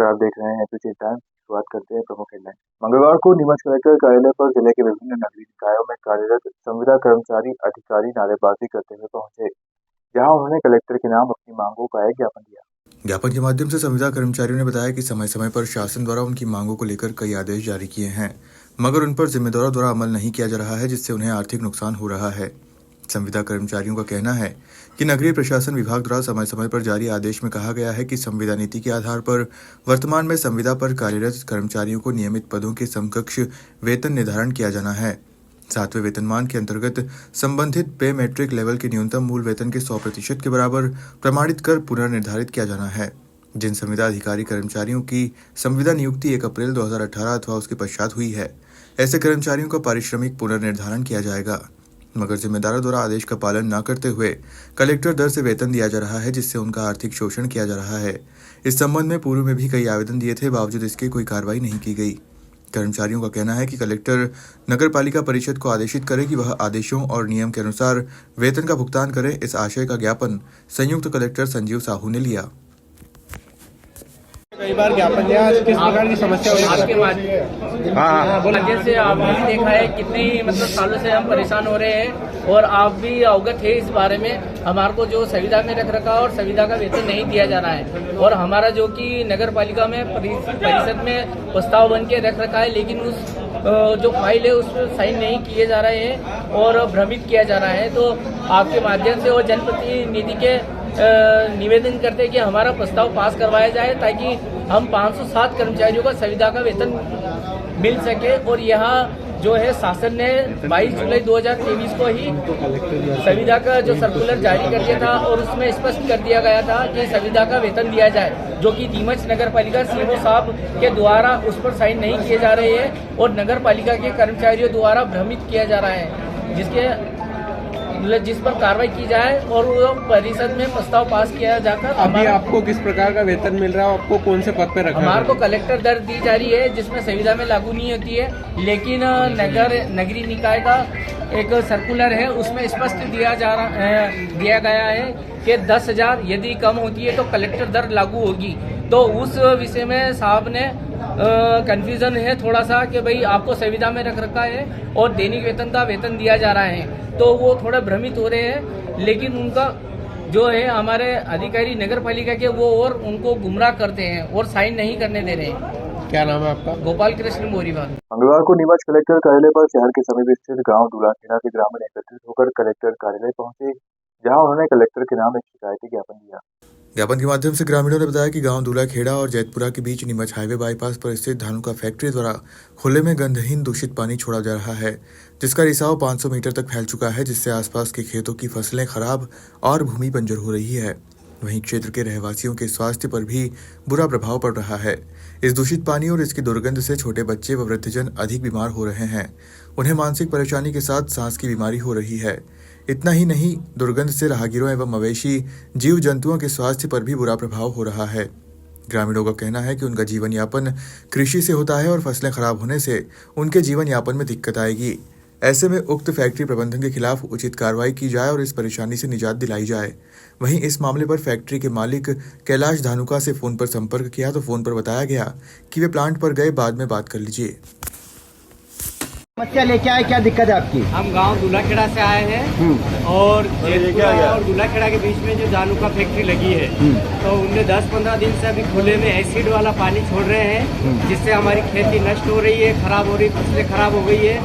नमस्कार, आप देख रहे हैं एपीसी टाइम्स। शुरुआत करते हैं प्रमुख हेडलाइन। मंगलवार को नीमच कलेक्टर कार्यालय पर जिले के विभिन्न नगरीय निकायों में कार्यरत संविदा कर्मचारी अधिकारी नारेबाजी करते हुए पहुंचे, जहां उन्होंने कलेक्टर के नाम अपनी मांगों का एक ज्ञापन दिया। ज्ञापन के माध्यम से संविदा कर्मचारियों ने बताया कि समय समय पर शासन द्वारा उनकी मांगों को लेकर कई आदेश जारी किए हैं, मगर उन पर जिम्मेदारों द्वारा अमल नहीं किया जा रहा है, जिससे उन्हें आर्थिक नुकसान हो रहा है। संविदा कर्मचारियों का कहना है कि नगरीय प्रशासन विभाग द्वारा समय समय पर जारी आदेश में कहा गया है कि संविदा नीति के आधार पर वर्तमान में संविदा पर कार्यरत कर्मचारियों को नियमित पदों के समकक्ष वेतन निर्धारण किया जाना है। 7वें वेतनमान के अंतर्गत संबंधित पे मैट्रिक लेवल के न्यूनतम मूल वेतन के 100% के बराबर प्रमाणित कर पुनर्निर्धारित किया जाना है। जिन संविदा अधिकारी कर्मचारियों की संविदा नियुक्ति 1 अप्रैल 2018 अथवा उसके पश्चात हुई है, ऐसे कर्मचारियों का पारिश्रमिक पुनर्निर्धारण किया जाएगा, मगर जिम्मेदारों द्वारा आदेश का पालन न करते हुए कलेक्टर दर से वेतन दिया जा रहा है, जिससे उनका आर्थिक शोषण किया जा रहा है। इस संबंध में पूर्व में भी कई आवेदन दिए थे, बावजूद इसके कोई कार्रवाई नहीं की गई। कर्मचारियों का कहना है कि कलेक्टर नगर पालिका परिषद को आदेशित करे कि वह आदेशों और नियम के अनुसार वेतन का भुगतान करे। इस आशय का ज्ञापन संयुक्त कलेक्टर संजीव साहू ने लिया। कई बार ज्ञापन दिया, किस प्रकार की समस्या हुई आपके माध्यम से आपने भी देखा है कितने मतलब सालों से हम परेशान हो रहे हैं और आप भी अवगत है इस बारे में। हमारे को जो संविदा में रख रखा और संविदा का वेतन नहीं दिया जा रहा है और हमारा जो कि नगर पालिका में परिषद में प्रस्ताव बन के रख रखा है, लेकिन उस जो फाइल है उस पर साइन नहीं किए जा रहे हैं और भ्रमित किया जा रहा है। तो आपके माध्यम से और जनप्रतिनिधि के निवेदन करते हैं कि हमारा प्रस्ताव पास करवाया जाए, ताकि हम 507 कर्मचारियों का संविदा का वेतन मिल सके। और यहाँ जो है शासन ने 22 जुलाई 2023 को ही संविदा का जो सर्कुलर जारी कर दिया था और उसमें स्पष्ट कर दिया गया था कि संविदा का वेतन दिया जाए, जो कि नीमच नगर पालिका सीओ साहब के द्वारा उस पर साइन नहीं किए जा रहे हैं और नगर पालिका के कर्मचारियों द्वारा भ्रमित किया जा रहा है, जिस पर कार्रवाई की जाए और वो परिषद में प्रस्ताव पास किया जाकर। अभी आपको किस प्रकार का वेतन मिल रहा है? आपको कौन से पद पे रखा है? हमारे को कलेक्टर दर दी जा रही है, जिसमें संविदा में लागू नहीं होती है, लेकिन नगरीय निकाय का एक सर्कुलर है, उसमें स्पष्ट दिया गया है कि 10,000 यदि कम होती है तो कलेक्टर दर लागू होगी। तो उस विषय में साहब ने कंफ्यूजन है थोड़ा सा कि भाई आपको संविदा में रख रखा है और दैनिक वेतन का वेतन दिया जा रहा है, तो वो थोड़ा भ्रमित हो रहे हैं। लेकिन उनका जो है हमारे अधिकारी नगर पालिका के वो और उनको गुमराह करते हैं और साइन नहीं करने दे रहे हैं। क्या नाम है आपका? गोपाल कृष्ण मोरीवाल। मंगलवार को नीमच कलेक्टर कार्यालय पर शहर के समीप स्थित गांव दूलाखेड़ा के ग्रामीण एकत्रित होकर कलेक्टर कार्यालय पहुंचे, जहां उन्होंने कलेक्टर के नाम एक शिकायती ज्ञापन दिया। ज्ञापन के माध्यम से ग्रामीणों ने बताया कि गांव दूलाखेड़ा और जैतपुरा के बीच नीमच हाईवे बाईपास पर स्थित धानुका फैक्ट्री द्वारा खुले में गंधहीन दूषित पानी छोड़ा जा रहा है, जिसका रिसाव 500 मीटर तक फैल चुका है, जिससे आसपास के खेतों की फसलें खराब और भूमि बंजर हो रही है। वहीं क्षेत्र के रहवासियों के स्वास्थ्य पर भी बुरा प्रभाव पड़ रहा है। इस दूषित पानी और इसकी दुर्गंध से छोटे बच्चे व वृद्धजन अधिक बीमार हो रहे हैं। उन्हें मानसिक परेशानी के साथ सांस की बीमारी हो रही है। इतना ही नहीं, दुर्गंध से राहगीरों एवं मवेशी जीव जंतुओं के स्वास्थ्य पर भी बुरा प्रभाव हो रहा है। ग्रामीणों का कहना है कि उनका जीवन यापन कृषि से होता है और फसलें खराब होने से उनके जीवन यापन में दिक्कत आएगी। ऐसे में उक्त फैक्ट्री प्रबंधन के खिलाफ उचित कार्रवाई की जाए और इस परेशानी से निजात दिलाई जाए। वहीं इस मामले पर फैक्ट्री के मालिक कैलाश धानुका से फोन पर संपर्क किया तो फोन पर बताया गया कि वे प्लांट पर गए, बाद में बात कर लीजिए। समस्या लेके आए, क्या दिक्कत है आपकी? हम गांव दूलाखेड़ा से आए हैं और जैतपुरा और दूलाखेड़ा के बीच में जो धानुका फैक्ट्री लगी है, तो उनने 10-15 दिन से अभी खुले में एसिड वाला पानी छोड़ रहे हैं, जिससे हमारी खेती नष्ट हो रही है, खराब हो रही, फसलें खराब हो गई है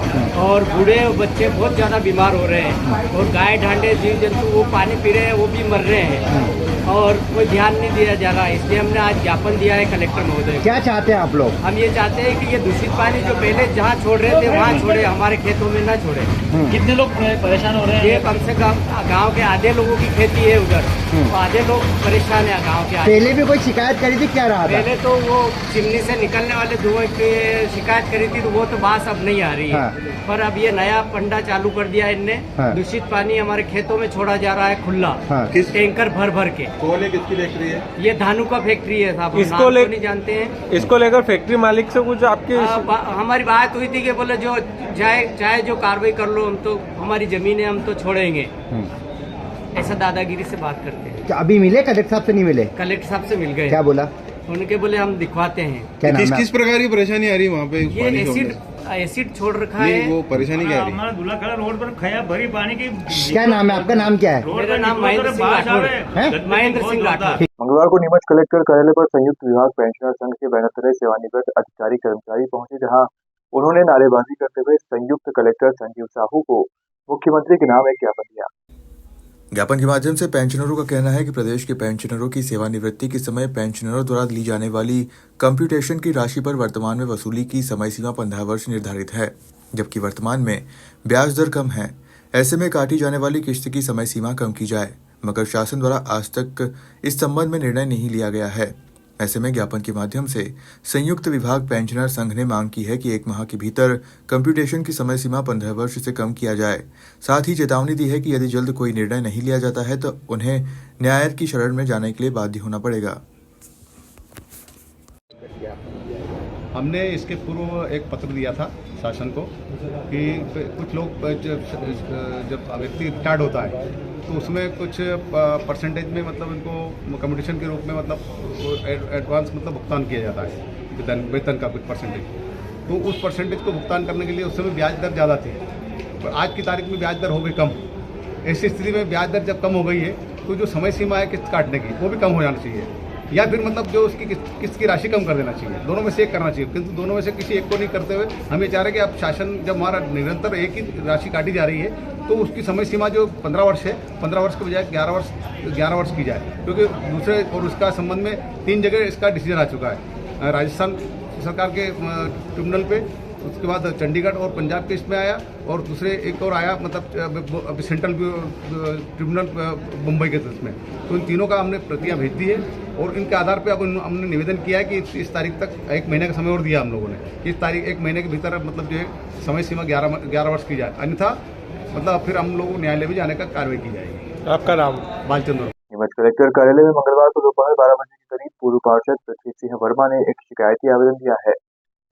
और बूढ़े और बच्चे बहुत ज़्यादा बीमार हो रहे हैं और गाय ढांडे जीव जंतु वो पानी पी रहे हैं, वो भी मर रहे हैं और कोई ध्यान नहीं दिया जा रहा है। इसलिए हमने आज ज्ञापन दिया है कलेक्टर महोदय। क्या चाहते हैं आप लोग? हम ये चाहते हैं कि ये दूषित पानी जो पहले जहाँ छोड़ रहे थे वहाँ छोड़े, हमारे खेतों में ना छोड़े। कितने लोग परेशान हो रहे हैं? ये कम से कम गांव के आधे लोगों की खेती है उधर, तो आधे लोग परेशान है गांव के। पहले भी कोई शिकायत करी थी? क्या रहा था? पहले तो वो चिमनी से निकलने वाले धुएं की शिकायत करी थी, तो वो तो बात अब नहीं आ रही है। पर अब ये नया पंडा चालू कर दिया इनने। दूषित पानी हमारे खेतों में छोड़ा जा रहा है खुला, किस टैंकर भर भर के। किसकी फैक्ट्री है? ये धानुका फैक्ट्री है साहब, इसको नहीं जानते हैं। इसको लेकर फैक्ट्री मालिक से कुछ आपकी हमारी बात हुई थी कि बोले जो चाहे जो कार्रवाई कर लो, हम तो हमारी जमीन है, हम तो छोड़ेंगे, ऐसा दादागिरी से बात करते हैं। क्या अभी मिले? कलेक्टर साहब से नहीं मिले? कलेक्टर साहब से मिल गए। क्या बोला? उनके बोले हम दिखवाते हैं। क्या नाम किस है किस प्रकार की परेशानी आ रही है वहाँ पे ये पानी छोड़ने से? एसिड छोड़ रखा नहीं, है। वो परेशानी क्या आ रही है? हमारा दूल्हा खड़ा रोड पर खया भरी पानी की। क्या नाम है आपका? नाम क्या है? मेरा नाम महेंद्र सिंह राठौर है। महेंद्र सिंह राठौर। मंगलवार को नीमच कलेक्टर कार्यालय पर संयुक्त विभाग पेंशनर संघ के बैनर तले सेवानिवृत्त अधिकारी कर्मचारी पहुंचे, जहां उन्होंने नारेबाजी करते हुए संयुक्त कलेक्टर संजीव साहू को मुख्यमंत्री के नाम एक ज्ञापन दिया। ज्ञापन के माध्यम से पेंशनरों का कहना है कि प्रदेश के पेंशनरों की सेवानिवृत्ति के समय पेंशनरों द्वारा ली जाने वाली कंप्यूटेशन की राशि पर वर्तमान में वसूली की समय सीमा 15 वर्ष निर्धारित है, जबकि वर्तमान में ब्याज दर कम है। ऐसे में काटी जाने वाली किस्त की समय सीमा कम की जाए, मगर शासन द्वारा आज तक इस संबंध में निर्णय नहीं लिया गया है। ऐसे में ज्ञापन के माध्यम से संयुक्त विभाग पेंशनर संघ ने मांग की है कि 1 माह के भीतर कंप्यूटेशन की समय सीमा 15 वर्ष से कम किया जाए। साथ ही चेतावनी दी है कि यदि जल्द कोई निर्णय नहीं लिया जाता है तो उन्हें न्याय की शरण में जाने के लिए बाध्य होना पड़ेगा। हमने इसके पूर्व एक पत्र दिया था शासन को कि कुछ लोग जब व्यक्ति रिटायर्ड होता है तो उसमें कुछ परसेंटेज में मतलब इनको कम्युनिकेशन के रूप में मतलब एडवांस मतलब भुगतान किया जाता है वेतन का कुछ परसेंटेज। तो उस परसेंटेज को भुगतान करने के लिए उस समय ब्याज दर ज़्यादा थी, पर आज की तारीख में ब्याज दर हो गई कम। ऐसी स्थिति में ब्याज दर जब कम हो गई है तो जो समय सीमा है किस्त काटने की वो भी कम हो जाना चाहिए, या फिर मतलब जो उसकी किस्त की राशि कम कर देना चाहिए। दोनों में से एक करना चाहिए, किंतु दोनों में से किसी एक को नहीं करते हुए हम ये चाह रहे हैं कि अब शासन जब हमारा निरंतर एक ही राशि काटी जा रही है तो उसकी समय सीमा जो 15 वर्ष है 15 वर्ष के बजाय 11 वर्ष की जाए, क्योंकि दूसरे और उसका संबंध में 3 जगह इसका डिसीजन आ चुका है। राजस्थान सरकार के ट्रिब्यूनल पे, उसके बाद चंडीगढ़ और पंजाब के इसमें आया, और दूसरे एक और आया मतलब सेंट्रल ट्रिब्यूनल मुंबई के इसमें। तो इन तीनों का हमने प्रतियां भेज दी है और इनके आधार पे अब हमने निवेदन किया है कि इस तारीख तक 1 महीने का समय और दिया हम लोगों ने कि इस तारीख 1 महीने के भीतर मतलब जो है समय सीमा 11 वर्ष की जाए, अन्यथा मतलब फिर हम लोग न्यायालय भी जाने का कार्रवाई की जाएगी। आपका नाम? बालचंद्र। नीमच कलेक्टर कार्यालय में मंगलवार को दोपहर 12 बजे के करीब पूर्व पार्षद पृथ्वी सिंह वर्मा ने एक शिकायती आवेदन दिया है,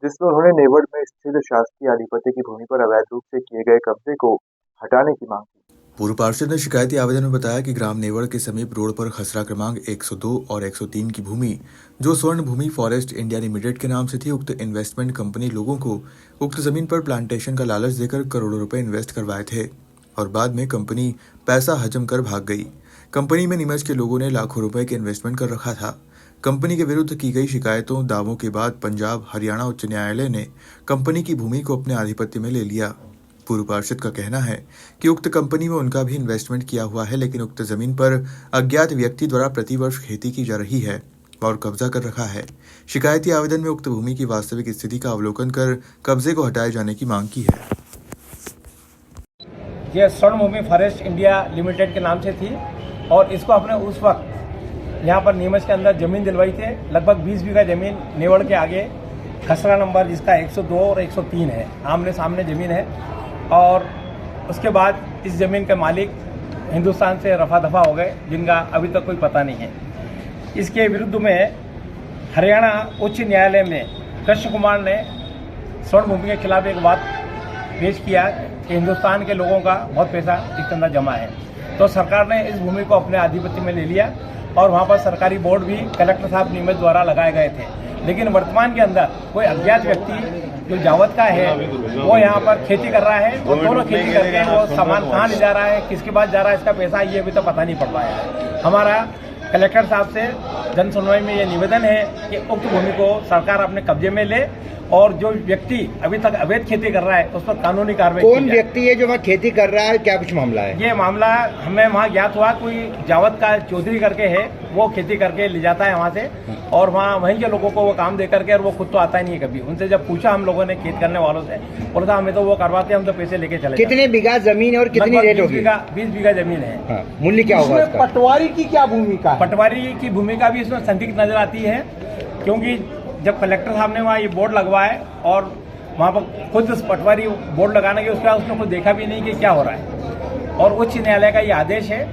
जिसमें उन्होंने नेवड़ में स्थित शासकीय आधिपत्य की भूमि पर अवैध रूप से किए गए कब्जे को हटाने की मांग की। पूर्व पार्षद ने शिकायती आवेदन में बताया कि ग्राम नेवड़ के समीप रोड पर खसरा क्रमांक 102 और 103 की भूमि, जो स्वर्ण भूमि फॉरेस्ट इंडिया लिमिटेड के नाम से थी, उक्त इन्वेस्टमेंट कंपनी लोगों को उक्त जमीन पर प्लांटेशन का लालच देकर करोड़ों रुपए इन्वेस्ट करवाए थे और बाद में कंपनी पैसा हजम कर भाग गई। कंपनी में नीमच के लोगों ने लाखों रुपए के इन्वेस्टमेंट कर रखा था। कंपनी के विरुद्ध की गई शिकायतों दावों के बाद पंजाब हरियाणा उच्च न्यायालय ने कंपनी की भूमि को अपने आधिपत्य में ले लिया। पूर्व पार्षद का कहना है कि उक्त कंपनी में उनका भी इन्वेस्टमेंट किया हुआ है, लेकिन उक्त जमीन पर अज्ञात व्यक्ति द्वारा प्रतिवर्ष खेती की जा रही है और कब्जा कर रखा है। शिकायती आवेदन में उक्त भूमि की वास्तविक स्थिति का अवलोकन कर कब्जे को हटाए जाने की मांग की है। यह स्वर्ण भूमि फॉरेस्ट इंडिया लिमिटेड के नाम से थी और इसको अपने उस वक्त यहाँ पर नीमच के अंदर ज़मीन दिलवाई थे। लगभग 20 बीघा ज़मीन नेवड़ के आगे खसरा नंबर जिसका 102 और 103 है, आमने सामने ज़मीन है। और उसके बाद इस ज़मीन के मालिक हिंदुस्तान से रफा दफा हो गए, जिनका अभी तक कोई पता नहीं है। इसके विरुद्ध में हरियाणा उच्च न्यायालय में कृष्ण कुमार ने स्वर्ण भूमि के खिलाफ एक बात पेश किया कि हिंदुस्तान के लोगों का बहुत पैसा इसके अंदर जमा है। तो सरकार ने इस भूमि को अपने आधिपत्य में ले लिया और वहाँ पर सरकारी बोर्ड भी कलेक्टर साहब नीमच द्वारा लगाए गए थे। लेकिन वर्तमान के अंदर कोई अज्ञात व्यक्ति जो जावत का है वो यहाँ पर खेती कर रहा है और दोनों खेती करके वो सामान कहाँ ले जा रहा है, किसके पास जा रहा है, इसका पैसा ये अभी तो पता नहीं पड़ पाया है। हमारा कलेक्टर साहब से जन सुनवाई में ये निवेदन है कि उक्त भूमि को सरकार अपने कब्जे में ले और जो व्यक्ति अभी तक अवैध खेती कर रहा है उस पर कानूनी कार्रवाई। कौन व्यक्ति है जो वहाँ खेती कर रहा है, क्या कुछ मामला है? ये मामला हमें वहाँ ज्ञात हुआ, कोई जावत का चौधरी करके है, वो खेती करके ले जाता है वहाँ से और वहाँ वहीं के लोगों को वो काम दे करके, और वो खुद तो आता ही नहीं है कभी। उनसे जब पूछा हम लोगों ने खेत करने वालों से, बोला था हमें तो वो करवाते, हम तो पैसे लेके चले। कितने बीघा जमीन है और कितनी रेट होगी? 20 बीघा जमीन है। मूल्य क्या होगा इसका? पटवारी की क्या भूमिका? पटवारी की भूमिका भी इसमें संदिग्ध नजर आती है, क्योंकि जब कलेक्टर साहब ने वहाँ ये बोर्ड लगवाए और वहाँ पर खुद पटवारी बोर्ड लगाने के उसके बाद उसने कुछ देखा भी नहीं कि क्या हो रहा है। और उच्च न्यायालय का ये आदेश है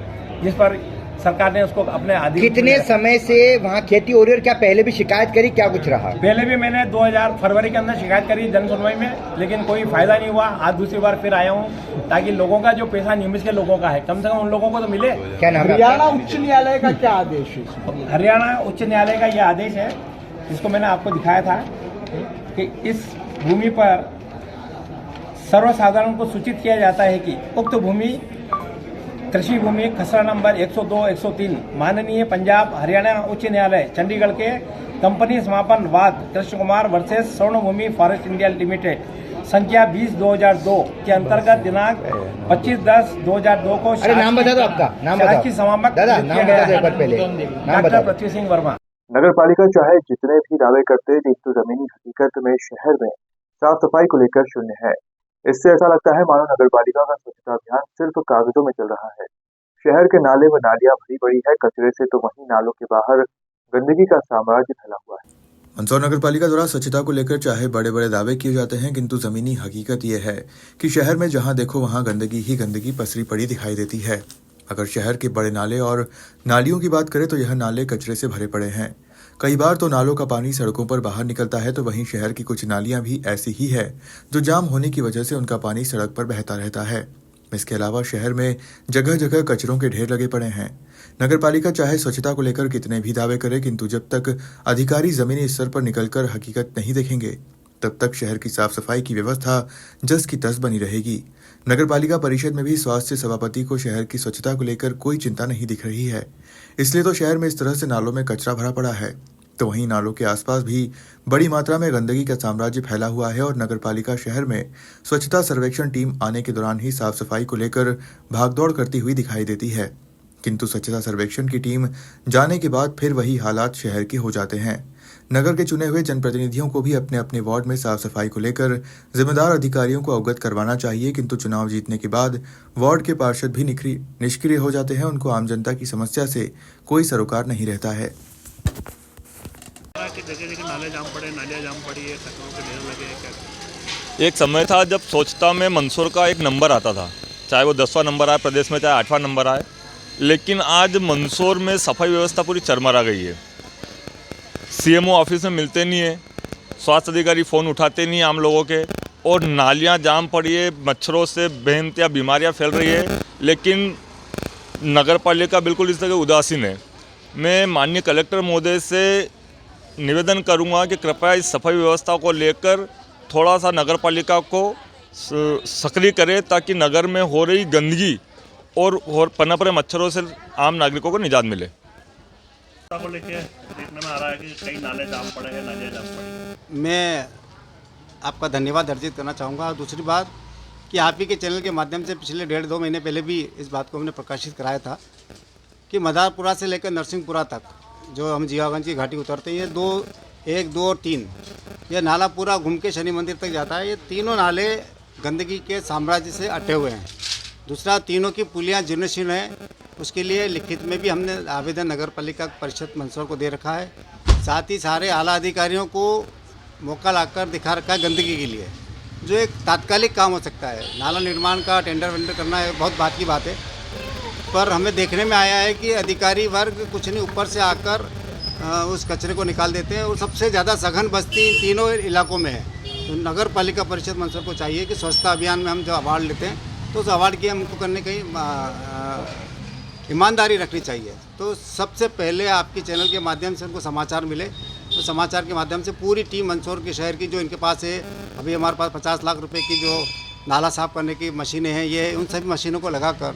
जिस पर सरकार ने उसको अपने अधीन कितने समय से वहाँ खेती हो रही है और क्या पहले भी शिकायत करी, क्या कुछ रहा? पहले भी मैंने 2000 फरवरी के अंदर शिकायत करी जन सुनवाई में, लेकिन कोई फायदा नहीं हुआ। आज दूसरी बार फिर आया हूँ ताकि लोगों का जो पैसा निमिष के लोगों का है कम से कम उन लोगों को तो मिले। क्या नाम है? हरियाणा उच्च न्यायालय का क्या आदेश है? हरियाणा उच्च न्यायालय का यह आदेश है, जिसको मैंने आपको दिखाया था कि इस भूमि पर सर्वसाधारण को सूचित किया जाता है कि उक्त भूमि कृषि भूमि खसरा नंबर 102-103 माननीय पंजाब हरियाणा उच्च न्यायालय चंडीगढ़ के कंपनी समापन वाद Krishna Kumar versus Swarnabhumi forest India limited संख्या 20/2002 के अंतर्गत दिनांक 25/10/2002 को अरे नाम बता दो आपका, नाम बताओ। की समापक दादा नाम बता दो एक बार पहले, नाम बता डॉक्टर दो। पृथ्वी सिंह वर्मा। नगर पालिका चाहे जितने भी दावे करते, किंतु जमीनी हकीकत में शहर में साफ सफाई को लेकर शून्य है। इससे ऐसा लगता है मानो नगर पालिका का स्वच्छता अभियान सिर्फ कागजों में चल रहा है। शहर के नाले व नालियां भरी पड़ी है कचरे से, तो वहीं नालों के बाहर गंदगी का साम्राज्य फैला हुआ है। मंदसौर नगर पालिका द्वारा स्वच्छता को लेकर चाहे बड़े बड़े दावे किए जाते हैं, किंतु जमीनी हकीकत यह है कि शहर में जहां देखो वहां गंदगी ही गंदगी पसरी पड़ी दिखाई देती है। अगर शहर के बड़े नाले और नालियों की बात करें तो यह नाले कचरे से भरे पड़े हैं। कई बार तो नालों का पानी सड़कों पर बाहर निकलता है, तो वहीं शहर की कुछ नालियां भी ऐसी ही है जो जाम होने की वजह से उनका पानी सड़क पर बहता रहता है। इसके अलावा शहर में जगह जगह कचरों के ढेर लगे पड़े हैं। नगर पालिका चाहे स्वच्छता को लेकर कितने भी दावे करे, किंतु जब तक अधिकारी जमीनी स्तर पर निकलकर हकीकत नहीं देखेंगे तब तक शहर की साफ सफाई की व्यवस्था जस की तस बनी रहेगी। नगर पालिका परिषद में भी स्वास्थ्य सभापति को शहर की स्वच्छता को लेकर कोई चिंता नहीं दिख रही है। इसलिए तो शहर में इस तरह से नालों में कचरा भरा पड़ा है, तो वहीं नालों के आसपास भी बड़ी मात्रा में गंदगी का साम्राज्य फैला हुआ है। और नगर पालिका शहर में स्वच्छता सर्वेक्षण टीम आने के दौरान ही साफ सफाई को लेकर भागदौड़ करती हुई दिखाई देती है, किंतु स्वच्छता सर्वेक्षण की टीम जाने के बाद फिर वही हालात शहर के हो जाते हैं। नगर के चुने हुए जनप्रतिनिधियों को भी अपने अपने वार्ड में साफ सफाई को लेकर जिम्मेदार अधिकारियों को अवगत करवाना चाहिए, किंतु चुनाव जीतने के बाद वार्ड के पार्षद भी निष्क्रिय हो जाते हैं। उनको आम जनता की समस्या से कोई सरोकार नहीं रहता है। जगह नाले जाम पड़े, नालियाँ जाम पड़ी है, कचरों के ढेर लगे हैं। एक समय था जब स्वच्छता में मंदसौर का एक नंबर आता था, चाहे वो 10वां नंबर आए प्रदेश में, चाहे 8वां नंबर आए, लेकिन आज मंदसौर में सफाई व्यवस्था पूरी चरमरा गई है। सीएमओ ऑफिस में मिलते नहीं है, स्वास्थ्य अधिकारी फ़ोन उठाते नहीं आम लोगों के, और नालियाँ जाम पड़ी है, मच्छरों से बेहनतिया बीमारियाँ फैल रही है, लेकिन नगर पालिका बिल्कुल इस तरह उदासीन है। मैं माननीय कलेक्टर महोदय से निवेदन करूंगा कि कृपया इस सफाई व्यवस्था को लेकर थोड़ा सा नगर पालिका को सक्रिय करें, ताकि नगर में हो रही गंदगी और पनप रहे मच्छरों से आम नागरिकों को निजात मिले। को लेके देखने में आ रहा है कि कई नाले जाम पड़े हैं, नालियाँ जाम पड़ी। मैं आपका धन्यवाद अर्जित करना चाहूँगा। और दूसरी बात कि आप ही के चैनल के माध्यम से पिछले 1.5-2 महीने पहले भी इस बात को हमने प्रकाशित कराया था कि मदारपुरा से लेकर नरसिंहपुरा तक जो हम जीवागंज की घाटी उतरते हैं, 1, 2 और 3 ये नाला पूरा घूम के शनि मंदिर तक जाता है। ये तीनों नाले गंदगी के साम्राज्य से अटे हुए हैं। दूसरा, तीनों की पुलियाँ जीर्णशीर्ण हैं, उसके लिए लिखित में भी हमने आवेदन नगर पालिका परिषद मंदसौर को दे रखा है। साथ ही सारे आला अधिकारियों को मौका लाकर दिखा रखा है गंदगी के लिए, जो एक तात्कालिक काम हो सकता है। नाला निर्माण का टेंडर वेंडर करना है बहुत बात की बात है, पर हमें देखने में आया है कि अधिकारी वर्ग कुछ नहीं ऊपर से आकर उस कचरे को निकाल देते हैं। और सबसे ज़्यादा सघन बस्ती तीनों इलाकों में है। तो नगर पालिका परिषद मंदसौर को चाहिए कि स्वच्छता अभियान में हम जो अवार्ड लेते हैं तो उस अवार्ड की हमको करने की ईमानदारी रखनी चाहिए। तो सबसे पहले आपके चैनल के माध्यम से उनको समाचार मिले, तो समाचार के माध्यम से पूरी टीम मंदसौर के शहर की जो इनके पास है, अभी हमारे पास 50 लाख रुपए की जो नाला साफ़ करने की मशीनें हैं, ये उन सभी मशीनों को लगाकर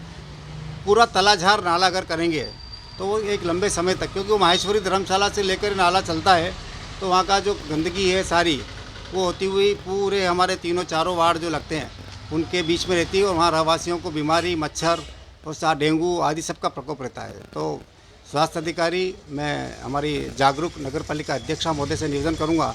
पूरा तलाझार नाला अगर करेंगे तो वो एक लंबे समय तक, क्योंकि वो माहेश्वरी धर्मशाला से लेकर नाला चलता है, तो वहाँ का जो गंदगी है सारी वो होती हुई पूरे हमारे तीनों चारों वार्ड जो लगते हैं उनके बीच में रहती है, और वहाँ रहवासियों को बीमारी, मच्छर और साथ डेंगू आदि सबका प्रकोप रहता है। तो स्वास्थ्य अधिकारी, मैं हमारी जागरूक नगर पालिका अध्यक्षा महोदय से निवेदन करूँगा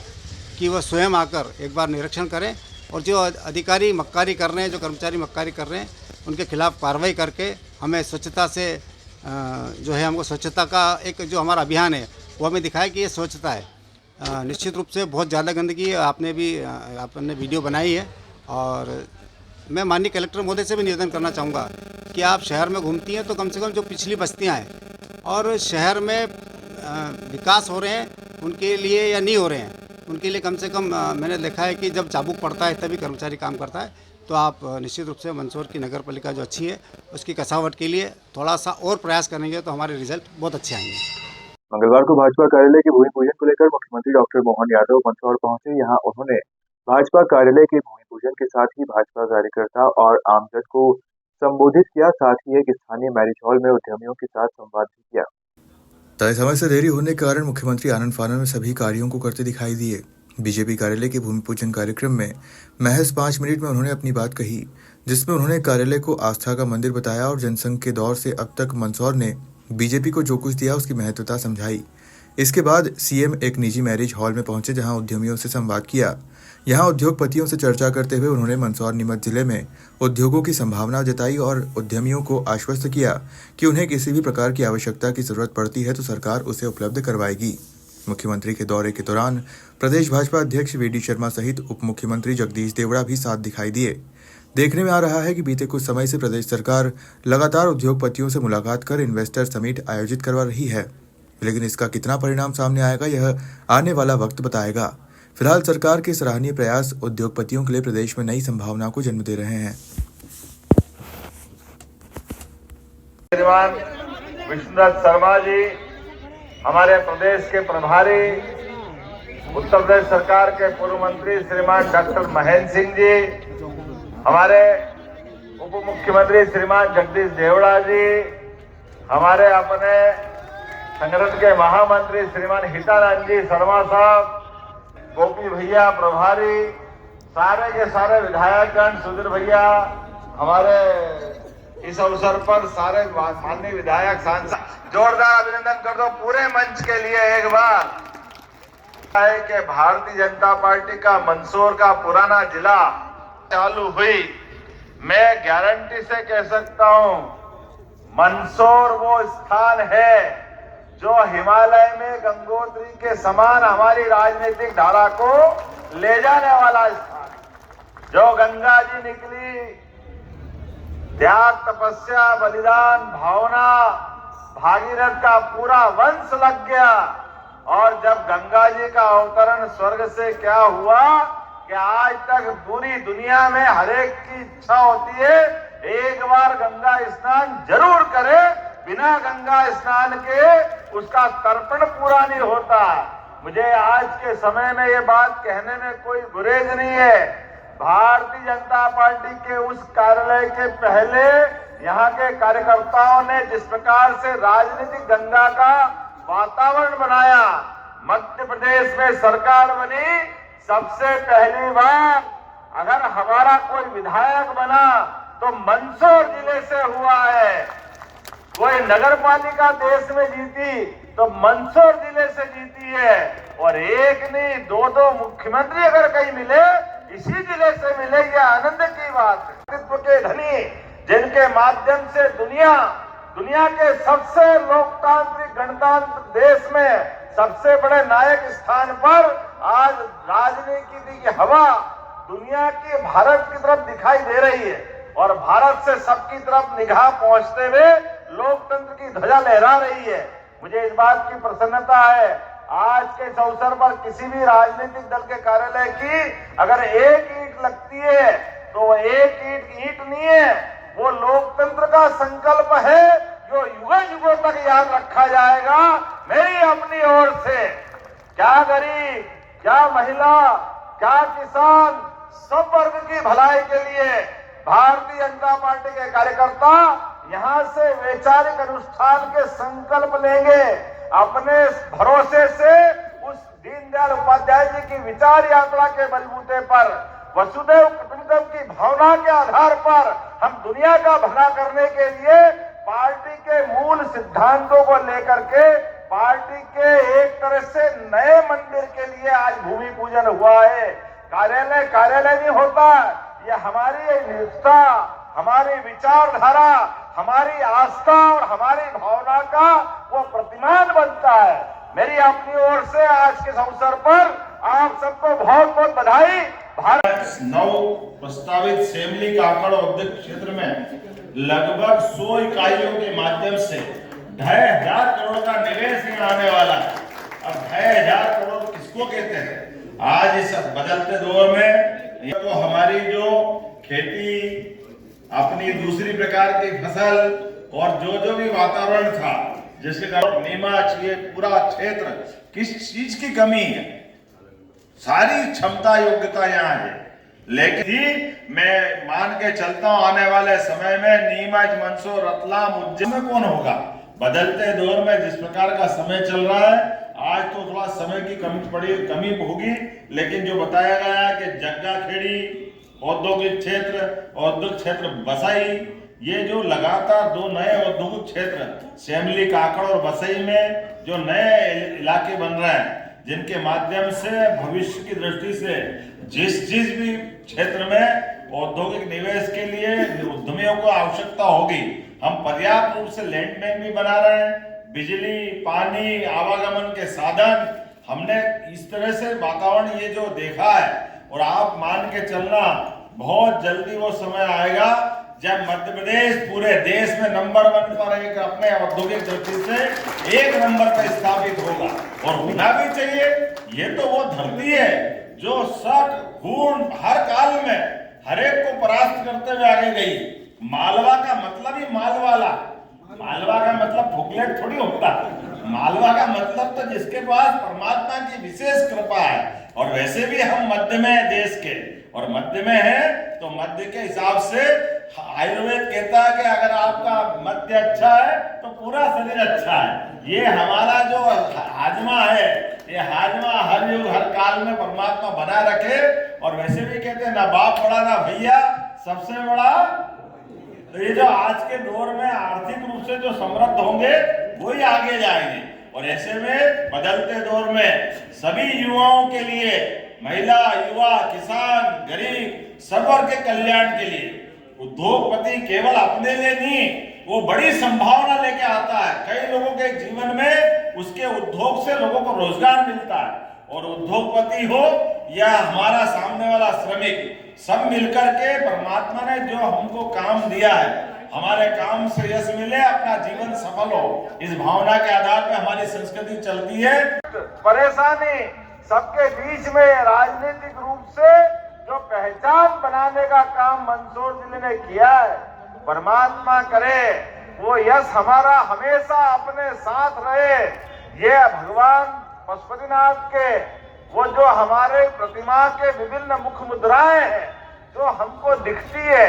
कि वह स्वयं आकर एक बार निरीक्षण करें, और जो अधिकारी मक्कारी कर रहे हैं, जो कर्मचारी मक्कारी कर रहे हैं, उनके खिलाफ कार्रवाई करके हमें स्वच्छता से जो है, हमको स्वच्छता का एक जो हमारा अभियान है वो हमें दिखाए कि ये स्वच्छता है। निश्चित रूप से बहुत ज़्यादा गंदगी है, आपने वीडियो बनाई है। और मैं माननीय कलेक्टर महोदय से भी निवेदन करना चाहूँगा कि आप शहर में घूमती हैं तो कम से कम जो पिछली बस्तियाँ हैं और शहर में विकास हो रहे हैं उनके लिए या नहीं हो रहे हैं उनके लिए कम से कम मैंने देखा है कि जब चाबुक पड़ता है तभी कर्मचारी काम करता है। तो आप निश्चित रूप से मंदसौर की नगर पालिका जो अच्छी है उसकी कसावट के लिए थोड़ा सा और प्रयास करेंगे तो हमारे रिजल्ट बहुत अच्छे आएंगे। मंगलवार को भाजपा कार्यालय के भूमि पूजन को लेकर मुख्यमंत्री डॉक्टर मोहन यादव मंदसौर पहुंचे। यहां उन्होंने भाजपा कार्यालय के भूमि पूजन के साथ ही भाजपा कार्यकर्ता और आमजन को संबोधित किया। साथ ही एक स्थानीय मैरिज हॉल में उद्यमियों के साथ संवाद भी किया। तय समय से देरी होने के कारण मुख्यमंत्री आनंद फानन में सभी कार्यों को करते दिखाई दिए। बीजेपी कार्यालय के भूमि पूजन कार्यक्रम में महज 5 मिनट में उन्होंने अपनी बात कही, जिसमें उन्होंने कार्यालय को आस्था का मंदिर बताया और जनसंघ के दौर से अब तक मंदसौर ने बीजेपी को जो कुछ दिया उसकी महत्वता समझाई। इसके बाद सीएम एक निजी मैरिज हॉल में पहुंचे, जहां उद्यमियों से संवाद किया। यहां उद्योगपतियों से चर्चा करते हुए उन्होंने मंदसौर नीमच जिले में उद्योगों की संभावना जताई और उद्यमियों को आश्वस्त किया कि उन्हें किसी भी प्रकार की आवश्यकता की जरूरत पड़ती है तो सरकार उसे उपलब्ध करवाएगी। मुख्यमंत्री के दौरे के दौरान प्रदेश भाजपा अध्यक्ष वीडी शर्मा सहित उप मुख्यमंत्री जगदीश देवड़ा भी साथ दिखाई दिए। देखने में आ रहा है कि बीते कुछ समय से प्रदेश सरकार लगातार उद्योगपतियों से मुलाकात कर इन्वेस्टर समिट आयोजित करवा रही है, लेकिन इसका कितना परिणाम सामने आएगा यह आने वाला वक्त बताएगा। फिलहाल सरकार के सराहनीय प्रयास उद्योगपतियों के लिए प्रदेश में नई संभावनाओं को जन्म दे रहे हैं। श्रीमान विष्णुदत्त शर्मा जी हमारे प्रदेश के प्रभारी, उत्तर प्रदेश सरकार के पूर्व मंत्री श्रीमान डॉक्टर महेंद्र सिंह जी, हमारे उप मुख्यमंत्री श्रीमान जगदीश देवड़ा जी, हमारे अपने संगठन के महामंत्री श्रीमान हितानंद जी शर्मा साहब, गोपी भैया प्रभारी, सारे के सारे विधायकगण, सुधीर भैया, हमारे इस अवसर पर सारे माननीय विधायक सांसद, जोरदार अभिनंदन कर दो पूरे मंच के लिए एक बार। है कि भारतीय जनता पार्टी का मंदसौर का पुराना जिला चालू हुई, मैं गारंटी से कह सकता हूं मंदसौर वो स्थान है जो हिमालय में गंगोत्री के समान हमारी राजनीतिक धारा को ले जाने वाला स्थान। जो गंगा जी निकली, त्याग, तपस्या, बलिदान, भावना, भागीरथ का पूरा वंश लग गया। और जब गंगा जी का अवतरण स्वर्ग से क्या हुआ कि आज तक पूरी दुनिया में हर एक की इच्छा होती है एक बार गंगा स्नान जरूर करे, बिना गंगा स्नान के उसका तर्पण पूरा नहीं होता। मुझे आज के समय में ये बात कहने में कोई गुरेज नहीं है। भारतीय जनता पार्टी के उस कार्यालय के पहले यहाँ के कार्यकर्ताओं ने जिस प्रकार से राजनीतिक गंगा का वातावरण बनाया, मध्य प्रदेश में सरकार बनी, सबसे पहली बार अगर हमारा कोई विधायक बना तो मंदसौर जिले से हुआ है। कोई नगर पालिका देश में जीती तो मंदसौर जिले से जीती है। और एक नहीं दो मुख्यमंत्री अगर कहीं मिले इसी जिले से मिले, यह आनंद की बात है। नेतृत्व के धनी जिनके माध्यम से दुनिया के सबसे लोकतांत्रिक गणतंत्र देश में सबसे बड़े नायक स्थान पर आज राजनीति की हवा दुनिया की भारत की तरफ दिखाई दे रही है और भारत से सबकी तरफ निगाह पहुंचते हुए लोकतंत्र की ध्वजा लहरा रही है। मुझे इस बात की प्रसन्नता है आज के इस अवसर पर किसी भी राजनीतिक दल के कार्यालय की अगर एक ईंट लगती है तो वो एक ईंट नहीं है, वो लोकतंत्र का संकल्प है जो युगों तक याद रखा जाएगा। मेरी अपनी ओर से क्या गरीब, क्या महिला, क्या किसान, सब वर्ग की भलाई के लिए भारतीय जनता पार्टी के कार्यकर्ता यहाँ से वैचारिक अनुष्ठान के संकल्प लेंगे। अपने भरोसे से उस दीनदयाल उपाध्याय जी की विचार यात्रा के बलबूते पर वसुदेव कुटुंबकम की भावना के आधार पर हम दुनिया का भला करने के लिए पार्टी के मूल सिद्धांतों को लेकर के पार्टी के एक तरह से नए मंदिर के लिए आज भूमि पूजन हुआ है। कार्यालय नहीं होता, ये हमारी निष्ठा, हमारी विचारधारा, हमारी आस्था और हमारी भावना का वो प्रतिमान बनता है। मेरी अपनी ओर से आज के अवसर पर आप सबको बहुत बहुत बधाई। भारत 9 प्रस्तावित सेमली काकड़ औद्योगिक क्षेत्र में लगभग 100 इकाइयों के माध्यम से 2,500 करोड़ का निवेश यहाँ आने वाला है। अब 2,500 करोड़ किसको कहते हैं? आज इस बदलते दौर में ये तो हमारी जो खेती, अपनी दूसरी प्रकार की फसल और जो भी वातावरण था जिसके कारण नीमच ये पूरा क्षेत्र किस चीज की कमी है, सारी क्षमता योग्यता यहाँ है। लेकिन ही मैं मान के चलता हूँ आने वाले समय में नीमच, मंदसौर, रतलाम, उज्जैन में कौन होगा? बदलते दौर में जिस प्रकार का समय चल रहा है, आज तो थोड़ा समय की कमी होगी, लेकिन जो बताया गया है कि जग्गा खेड़ी औद्योगिक क्षेत्र बसाई, ये जो लगातार 2 नए औद्योगिक क्षेत्र सेमली, काकड़ और बसई में जो नए इलाके बन रहे हैं, जिनके माध्यम से भविष्य की दृष्टि से जिस भी क्षेत्र में औद्योगिक निवेश के लिए उद्यमियों को आवश्यकता होगी, हम पर्याप्त रूप से लैंड बैंक भी बना रहे हैं। बिजली, पानी, आवागमन के साधन, हमने इस तरह से वातावरण ये जो देखा है, और आप मान के चलना बहुत जल्दी वो समय आएगा जब मध्य प्रदेश पूरे देश में नंबर 1 पर एक अपने औद्योगिक दृष्टि से 1 नंबर पर स्थापित होगा, और होना भी चाहिए। ये तो वो धरती है जो शक, खून हर काल में हर एक को परास्त करते हुए आगे गई। मालवा का मतलब ही मालवाला, मालवा का मतलब फुकलेट थोड़ी होता है। मालवा का मतलब तो जिसके पास परमात्मा की विशेष कृपा है, और वैसे भी हम मध्य में है देश के, और मध्य में है तो मध्य के हिसाब से आयुर्वेद कहता है कि अगर आपका मध्य अच्छा है तो पूरा शरीर अच्छा है। ये हमारा जो हाजमा है, ये हाजमा हर युग हर काल में परमात्मा बना रखे। और वैसे भी कहते हैं ना बाप बड़ा ना भैया, सबसे बड़ा। तो ये जो आज के दौर में आर्थिक रूप से जो समृद्ध होंगे वही आगे जाएंगे। और ऐसे में बदलते दौर में सभी युवाओं के लिए, महिला, युवा, किसान, गरीब, सब वर्ग के कल्याण के लिए उद्योगपति केवल अपने लिए नहीं, वो बड़ी संभावना लेके आता है। कई लोगों के जीवन में उसके उद्योग से लोगों को रोजगार मिलता है। और उद्योगपति हो या हमारा सामने वाला श्रमिक, सब मिलकर के परमात्मा ने जो हमको काम दिया है, हमारे काम से यश मिले, अपना जीवन सफल हो, इस भावना के आधार पर हमारी संस्कृति चलती है। परेशानी सबके बीच में राजनीतिक रूप से जो पहचान बनाने का काम मंदसौर जिले ने किया है, परमात्मा करे वो यश हमारा हमेशा अपने साथ रहे। ये भगवान पशुपतिनाथ के वो जो हमारे प्रतिमा के विभिन्न मुख मुद्राएं हैं जो हमको दिखती है,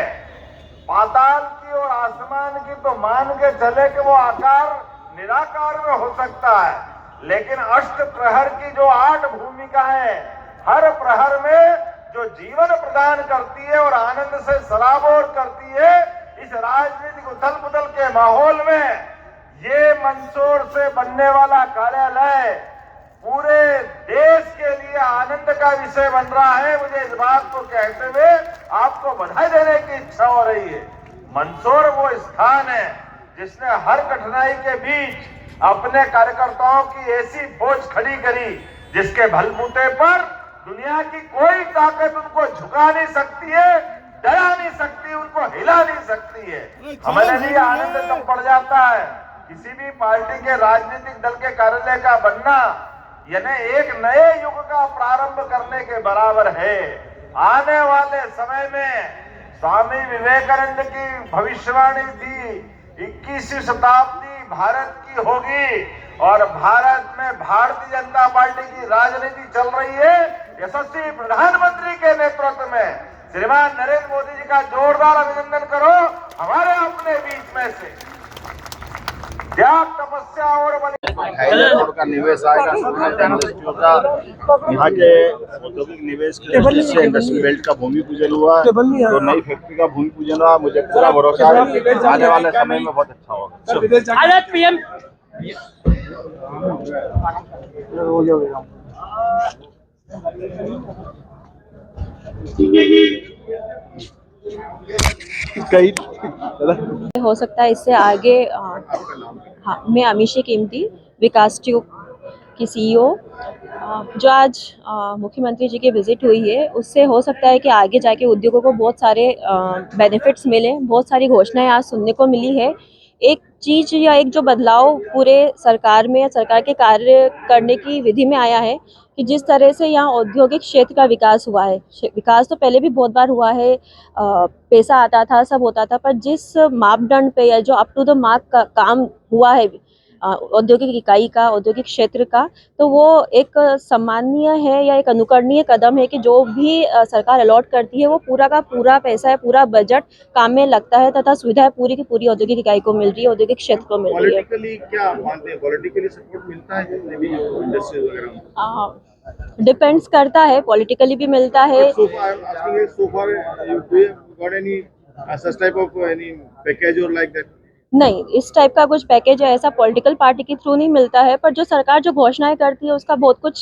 पाताल की और आसमान की, तो मान के चले कि वो आकार निराकार में हो सकता है, लेकिन अष्ट प्रहर की जो 8 भूमिकाएं हर प्रहर में जो जीवन प्रदान करती है और आनंद से सराबोर करती है, इस राजनीतिक उथल पुथल के माहौल में ये मंदसौर से बनने वाला कार्यालय पूरे देश के लिए आनंद का विषय बन रहा है। मुझे इस बात को कहते हुए आपको बधाई देने की इच्छा हो रही है। मंदसौर वो स्थान है जिसने हर कठिनाई के बीच अपने कार्यकर्ताओं की ऐसी फौज खड़ी करी जिसके बलबूते पर दुनिया की कोई ताकत उनको झुका नहीं सकती है, डरा नहीं सकती, उनको हिला नहीं सकती है। हमारे लिए आनंद तब पड़ जाता है किसी भी पार्टी के राजनीतिक दल के कार्यालय का बनना, यानी एक नए युग का प्रारंभ करने के बराबर है। आने वाले समय में स्वामी विवेकानंद की भविष्यवाणी थी 21वीं शताब्दी भारत की होगी, और भारत में भारतीय जनता पार्टी की राजनीति चल रही है। यशस्वी प्रधानमंत्री के नेतृत्व में श्रीमान नरेंद्र मोदी जी का जोरदार अभिनंदन करो। हमारे अपने बीच में से त्याग, तपस्या और करोड़ का निवेश आएगा। यहाँ के औद्योगिक निवेश के लिए इंडस्ट्रियल बेल्ट का भूमि पूजन हुआ, तो नई फैक्ट्री का भूमि पूजन हुआ। मुझे पूरा भरोसा है आने वाले समय में बहुत अच्छा होगा। पीएम हो सकता है इससे आगे मैं अमीशी कीमती विकास ट्यूब की सीईओ जो आज मुख्यमंत्री जी की विजिट हुई है, उससे हो सकता है कि आगे जाके उद्योगों को बहुत सारे बेनिफिट्स मिले। बहुत सारी घोषणाएं आज सुनने को मिली है। एक चीज़ या एक जो बदलाव पूरे सरकार में या सरकार के कार्य करने की विधि में आया है कि जिस तरह से यहाँ औद्योगिक क्षेत्र का विकास हुआ है। विकास तो पहले भी बहुत बार हुआ है, पैसा आता था, सब होता था, पर जिस मापदंड पे या जो अप टू द मार्क का काम हुआ है औद्योगिक इकाई का, औद्योगिक क्षेत्र का, तो वो एक सम्माननीय है या एक अनुकरणीय कदम है कि जो भी सरकार अलॉट करती है वो पूरा का पूरा पैसा है, पूरा बजट काम में लगता है तथा सुविधाएं पूरी की पूरी औद्योगिक इकाई को मिल रही है, औद्योगिक क्षेत्र को मिल रही है। पॉलिटिकली क्या मानते हैं, पॉलिटिकली सपोर्ट मिलता है जितने भी इंडस्ट्रीज वगैरह? डिपेंड्स करता है, पॉलिटिकली भी मिलता है। So far, I'm asking you, so far, do you got any such type of any package or like that? नहीं, इस टाइप का कुछ पैकेज ऐसा पॉलिटिकल पार्टी के थ्रू नहीं मिलता है, पर जो सरकार जो घोषणाएं करती है उसका बहुत कुछ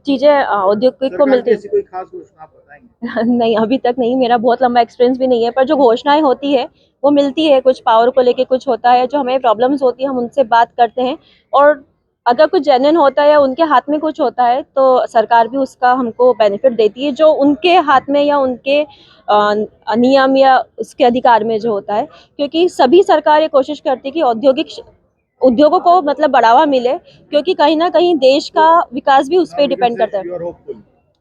चीजें औद्योगिक को मिलती है। कोई खास घोषणा आप बताएंगे? नहीं, अभी तक नहीं, मेरा बहुत लंबा एक्सपीरियंस भी नहीं है, पर जो घोषणाएं होती है वो मिलती है, कुछ पावर को लेके कुछ होता है, जो हमें प्रॉब्लम्स होती है हम उनसे बात करते हैं, और अगर कुछ जेन्युइन होता है या उनके हाथ में कुछ होता है तो सरकार भी उसका हमको बेनिफिट देती है, जो उनके हाथ में या उनके नियम या उसके अधिकार में जो होता है, क्योंकि सभी सरकारें कोशिश करती है कि उद्योगों को मतलब बढ़ावा मिले, क्योंकि कहीं ना कहीं देश का विकास भी उस पर डिपेंड करता है।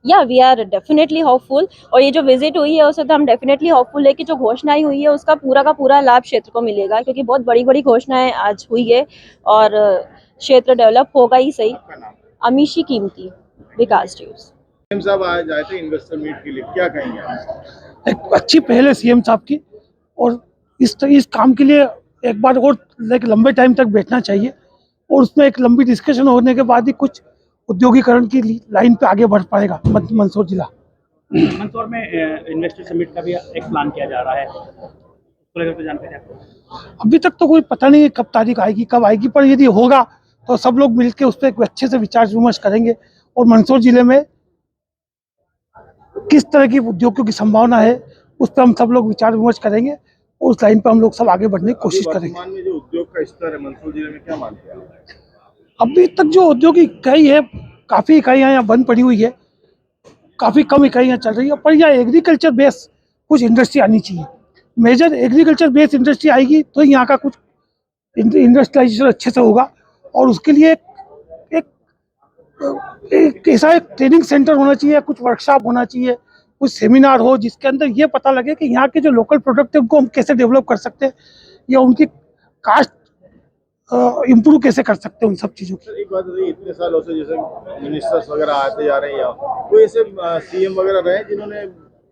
या वी आर डेफिनेटली होपफुल, और ये जो विजिट हुई है उससे तो हम डेफिनेटली होपफुल है कि जो घोषणाएं हुई है उसका पूरा का पूरा लाभ क्षेत्र को मिलेगा, क्योंकि बहुत बड़ी बड़ी घोषणाएं आज हुई है और क्षेत्र डेवलप होगा ही सही। अमीशी कीमती, विकास न्यूज़। साहब आज आए थे इन्वेस्टर मीट के लिए, क्या कहेंगे आप? एक अच्छी पहल है सीएम साहब की, और इस काम के लिए एक बार और एक लंबे टाइम तक बैठना चाहिए, और उसमें एक लंबी डिस्कशन होने के बाद ही कुछ उद्योगीकरण की लाइन पे आगे बढ़ पाएगा मंदसौर जिला। मंदसौर में इन्वेस्टर समिट का भी एक प्लान किया जा रहा है, उसको लेकर कोई जानकारी आपको? अभी तक तो कोई पता नहीं है कब तारीख आएगी, कब आएगी, पर यदि होगा तो सब लोग मिलकर उस पर एक अच्छे से विचार विमर्श करेंगे, और मंदसौर जिले में किस तरह की उद्योगों की संभावना है उस पर हम सब लोग विचार विमर्श करेंगे, और उस लाइन पर हम लोग सब आगे बढ़ने की कोशिश करेंगे। वर्तमान में जो उद्योग का स्तर है मंदसौर जिले में, क्या मानते हैं आप? अभी तक जो औद्योगिक इकाई है, काफ़ी इकाइयाँ यहाँ बंद पड़ी हुई है, काफ़ी कम इकाइयाँ चल रही है, पर यहाँ एग्रीकल्चर बेस कुछ इंडस्ट्री आनी चाहिए। मेजर एग्रीकल्चर बेस इंडस्ट्री आएगी तो यहाँ का कुछ इंडस्ट्रियलाइजेशन अच्छे से होगा, और उसके लिए एक ऐसा एक ट्रेनिंग सेंटर होना चाहिए, कुछ वर्कशॉप होना चाहिए, कुछ सेमिनार हो जिसके अंदर ये पता लगे कि यहाँ के जो लोकल प्रोडक्ट है उनको हम कैसे डेवलप कर सकते हैं, या उनकी कास्ट इम्प्रूव कैसे कर सकते हैं, उन सब चीज़ों की। एक बात है, इतने सालों से जैसे मिनिस्टर्स वगैरह आते जा रहे हैं यहाँ, कोई ऐसे सीएम वगैरह रहे जिन्होंने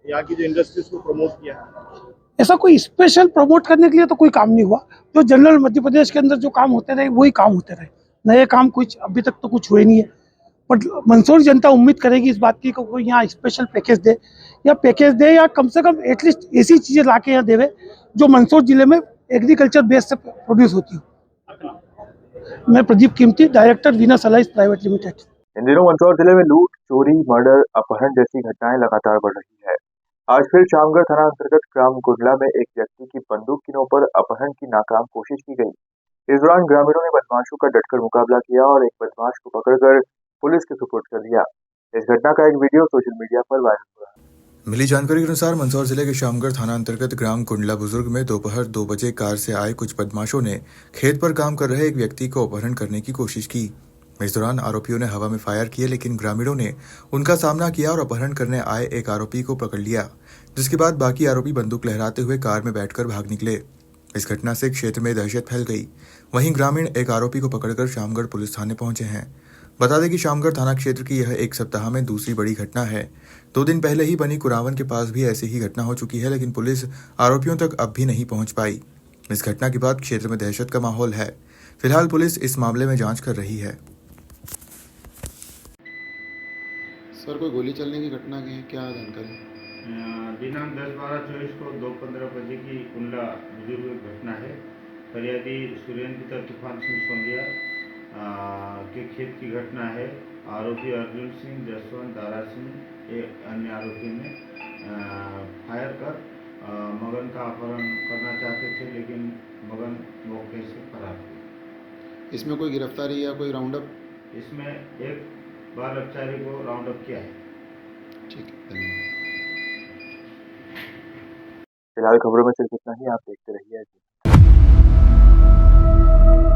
यहाँ की जो इंडस्ट्रीज को प्रमोट किया? ऐसा कोई स्पेशल प्रमोट करने के लिए तो कोई काम नहीं हुआ, जो जनरल मध्य प्रदेश के अंदर जो काम होते रहे वही काम होते रहे, नए काम कुछ अभी तक तो कुछ हुए नहीं है। पर मंदसौर जनता उम्मीद करेगी इस बात की कि कोई यहाँ स्पेशल पैकेज दे, या कम से कम एटलीस्ट ऐसी चीज़ें ला के यहाँ देवे जो मंदसौर जिले में एग्रीकल्चर बेस से प्रोड्यूस होती हो। मैं Pradeep Keemti, director Venus alliance private limited. इन दिनों मंदसौर जिले में लूट, चोरी, मर्डर, अपहरण जैसी घटनाएं लगातार बढ़ रही है। आज फिर शामगढ़ थाना अंतर्गत ग्राम गुंडला में एक व्यक्ति की बंदूक की नोक पर अपहरण की नाकाम कोशिश की गई। इस दौरान ग्रामीणों ने बदमाशों का डटकर मुकाबला किया और एक बदमाश को पकड़कर पुलिस के सुपुर्द कर दिया। इस घटना का एक वीडियो सोशल मीडिया पर वायरल हुआ। मिली जानकारी के अनुसार मंदसौर जिले के शामगढ़ थाना अंतर्गत ग्राम कुंडला बुजुर्ग में दोपहर 2 बजे कार से आए कुछ बदमाशों ने खेत पर काम कर रहे एक व्यक्ति को अपहरण करने की कोशिश की। इस दौरान आरोपियों ने हवा में फायर किए, लेकिन ग्रामीणों ने उनका सामना किया और अपहरण करने आए एक आरोपी को पकड़ लिया, जिसके बाद बाकी आरोपी बंदूक लहराते हुए कार में बैठकर भाग निकले। इस घटना से क्षेत्र में दहशत फैल गई। वहीं ग्रामीण एक आरोपी को पकड़कर शामगढ़ पुलिस थाने पहुंचे हैं। बता दें कि शामगढ़ थाना क्षेत्र की यह एक सप्ताह में दूसरी बड़ी घटना है। 2 दिन पहले ही बनी कुरावन के पास भी ऐसी ही घटना हो चुकी है, लेकिन पुलिस आरोपियों तक अब भी नहीं पहुंच पाई। इस घटना के बाद क्षेत्र में दहशत का माहौल है। फिलहाल पुलिस इस मामले में जांच कर रही है। सर, कोई गोली चलने की घटना की क्या जानकारी? दिनांक 10/12/24 को 2:15 बजे की कुंडला बुजुर्ग घटना है। फरियादी सुरेंद्र तूफान सिंह सोंदिया के खेत की घटना है। आरोपी अर्जुन सिंह, जसवंत, दारा सिंह एक अन्य आरोपी ने फायर कर मगन का अपहरण करना चाहते थे, लेकिन मगन मौके से फरार हुए। इसमें कोई गिरफ्तारी या कोई राउंड अप? इसमें एक बार अपचारी को राउंड अप किया है। ठीक है, धन्यवाद। फिलहाल खबरों में सिर्फ इतना ही। आप देखते रहिए। है।